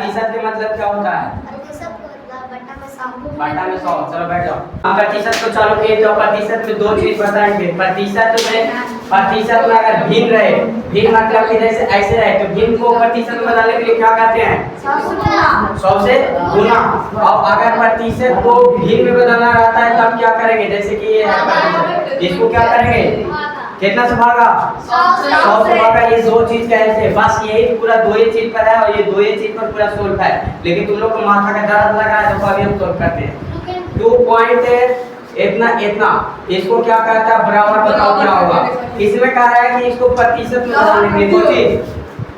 प्रतिशत के मतलब क्या होता है? बटा में 100। चलो बैठ जाओ। हम प्रतिशत को चालू किए तो प्रतिशत में दो चीज बताएंगे। प्रतिशत में अगर भिन्न रहे, भिन्न मतलब कि जैसे ऐसे रहे तो भिन्न को प्रतिशत में बदलने के लिए क्या कहते हैं? 100 से गुना। और अगर प्रतिशत को भिन्न में बदलना रहता है तब क्या करेंगे? जैसे कि ये है प्रतिशत, इसको क्या करेंगे? कितना से भागा? 100 से भागा। ये दो चीज कहते हैं, बस यही पूरा दो ही चीज पर है और ये दो ही चीज पर पूरा सोल्व है। लेकिन तुम लोग को माथा का दर्द लगा है तो अभी हम सोल्व करते हैं। 2 पॉइंट इतना इतना, इसको क्या कहता है? बराबर। बताओ क्या होगा? इसमें कह रहा है कि इसको प्रतिशत में बदलने के लिए दो चीज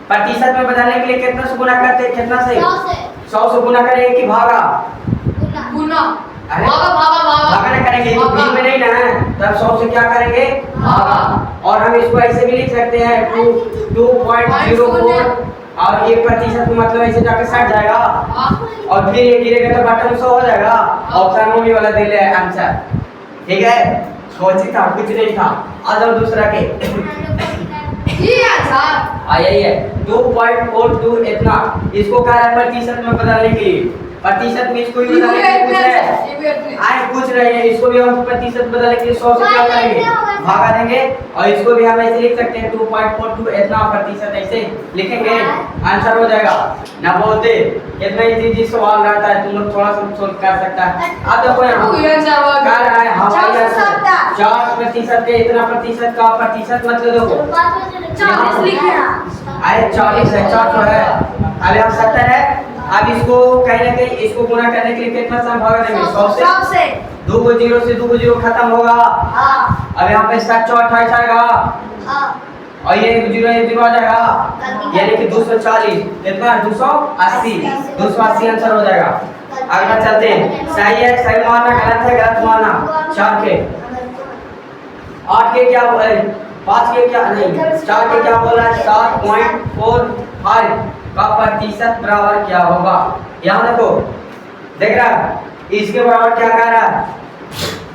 प्रतिशत में बदलने के लिए कितना से गुना करते हैं? कितना से? 100 से गुना करेंगे कि भागा? गुना। भागा ना करेंगे, तो भिन्न में नहीं ना है, तब 100 से क्या करेंगे? भागा। और हम इसको ऐसे भी लिख सकते हैं 2.04 और ये प्रतिशत मतलब ऐसे जाके सट जाएगा और फिर ये गिरेगा तो बटन 100 हो जाएगा। ऑप्शन में वाला दे ले आंसर। ठीक है, सोची था कुछ नहीं था। आ जाओ दूसरा के। यही है 2.42 इतना, इसको कह रहा है प्रतिशत में बदलने के लिए। प्रतिशत में इसको भी बदलने के लिए कुछ है आए कुछ रहे हैं, इसको भी हम प्रतिशत बदलने के लिए 100 से क्या करेंगे? भागा देंगे। और इसको भी हम ऐसे लिख सकते हैं 2.42 इतना प्रतिशत, ऐसे लिखेंगे आंसर हो जाएगा। ना बोलते कितना इजी सवाल रहता है, तुम लोग थोड़ा सा सोच कर सकता है। अब देखो यहाँ क्या रहा है? हमारे 4% के इतना प्रतिशत का प्रतिशत मतलब देखो 40 अरे 40 है, 400 है, अरे हम 70 है। अब इसको कहीं ना कहीं इसको गुना करने के लिए कितना से भाग देंगे? 100 से। 2 को 0 से 2 को 0 खत्म होगा। अब यहाँ पे 7 चौक 28 आएगा और ये 0 आ जाएगा, यानी कि 240 कितना? 280 आंसर हो जाएगा। अगला चलते हैं। सही है, सही मानना, गलत है, गलत मानना। 4 के 8 के क्या बोल रहे? 5 के क्या नहीं, 4 के क्या बोल रहा है? 7.45 का प्रतिशत बराबर क्या होगा? यहाँ देखो, देख रहा है इसके बराबर क्या कह रहा है?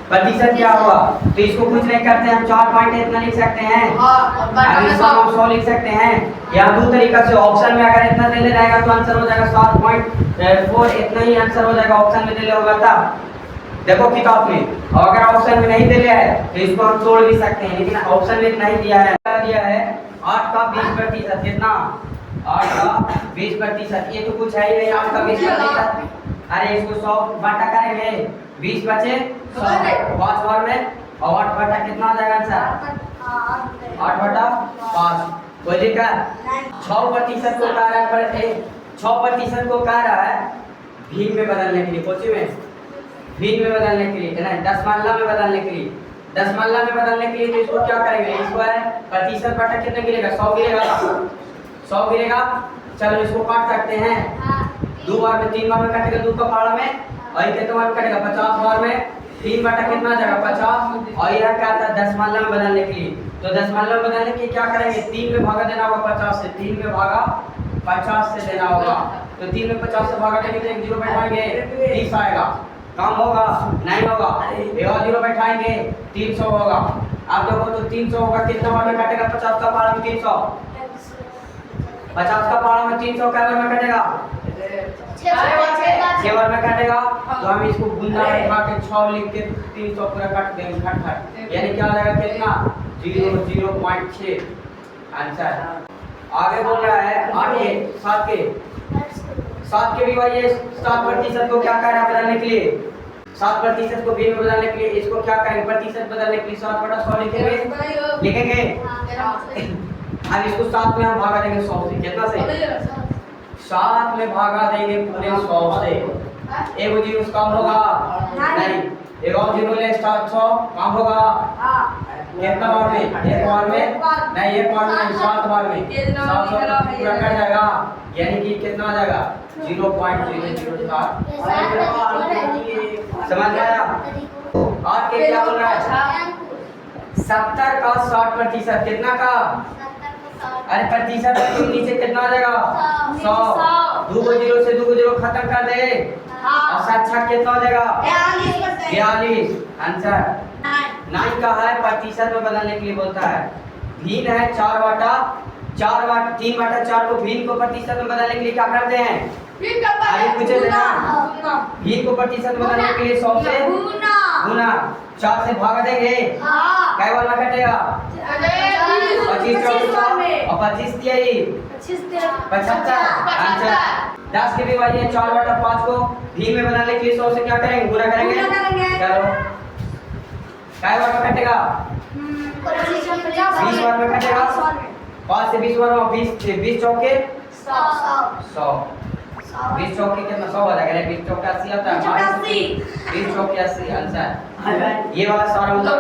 प्रतिशत क्या होगा? तो इसको कुछ नहीं करते, हम 4 पॉइंट इतना लिख सकते हैं, इसको हम 100 लिख सकते हैं। या दो तरीका से, ऑप्शन में अगर इतना दे जाएगा तो आंसर हो जाएगा 7.4 इतना ही आंसर हो जाएगा। ऑप्शन में दे होगा तब देखो किताब में, और अगर ऑप्शन में नहीं दिया है तो इसको हम तोड़ भी सकते हैं, लेकिन ऑप्शन में नहीं दिया है। 8 का 20% कितना? 8 का 20%, ये तो कुछ है ही नहीं। 8 का 20%, अरे इसको 100 बटा करेंगे, 20 बचे 100 5 बार में, और 8 बटा कितना आ जाएगा आंसर? 8 बटा 5। कोई दिक्कत? 6% को कह रहा है 6% को कह रहा है भिन्न में बदलने के लिए, कोची में भिन्न में बदलने के लिए, नहीं दशमलव में बदलने के लिए। दशमलव में बदलने के लिए तो इसको क्या करेंगे? इसको है प्रतिशत बटा कितना गिरेगा? 100 गिरेगा, 100 गिरेगा। चलो इसको काट सकते हैं, 2 बार में 3 बार में कटेगा, 2 का पारा में, और ये कितने बार में कटेगा? 50 बार में 3 बटा कितना आ जाएगा? 50। और यह क्या था? दशमलव में बदलने के लिए। तो दशमलव में बदलने के लिए क्या करेंगे? 3 में भागा देना होगा 50 से, 3 में भागा 50 से देना होगा। तो 3 में 50 से भागा देंगे तो एक 0 बैठाएंगे, 30 आएगा। काम होगा? नहीं होगा। एक और 0 बैठाएंगे, 300 होगा। आप देखो तो 300 होगा, कितना बार में कटेगा? 50 का पारा में 300, 50 का पारा में 300 क्या बार में कटेगा? 6 बार में कटेगा। तो हम इसको गुना उठा के 6 लिख के 300 पूरा काट देंगे, खट, यानी क्या आ जाएगा? कितना? 0.6 आंसर। आगे बोल रहा है 8 के 7 के भी वही 7% को क्या कर रहा है बदलने के लिए? 7% को भिन्न में बदलने के लिए इसको क्या करेंगे? प्रतिशत बदलने के लिए 7 बटा 100 लिखेंगे। अब इसको 7 में हम भागा देंगे 100 से, कितना से? 7 में भागा देंगे पूरे 100 से। एक 0 कम होगा नहीं, एक और 0 ले 700 कम होगा कितना बार में? एक बार में नहीं, एक बार में 7 बार में 700 पूरा कट जाएगा, यानी कि कितना आ जाएगा? 0.007। समझ आया? और के क्या बोल रहा है? 70 का 60% कितना का? अरे प्रतिशत के नीचे कितना आ जाएगा? 100। 2 को 0 से 2 को 0 खत्म कर दे, और 7 कितना हो जाएगा? 42 आंसर। 9 का है प्रतिशत में बदलने के लिए बोलता है। भिन्न है 4 बटा 3 बटा 4 को भिन्न को प्रतिशत में बदलने के लिए क्या करते हैं? आगे पूछे थे ना, भिन्न को प्रतिशत में बदलने के लिए 100 से गुना 4 से भाग देंगे, क्या वाला कटेगा? 25 चौके 100 और 25 तिहाई 75। आंसर 10 के विभाज्य 4 बटा 5 को भिन्न में बनाने के लिए 100 से क्या करेंगे? गुना करेंगे। चलो क्या वाला कटेगा? 20 बार में कटेगा, 5 से 20 बार में 20 चौके 100 20 चौके कितना? 100 हो जाएगा। 20 चौके 80 आता है, 20 चौके 80 आंसर। ये वाला सारा उत्तर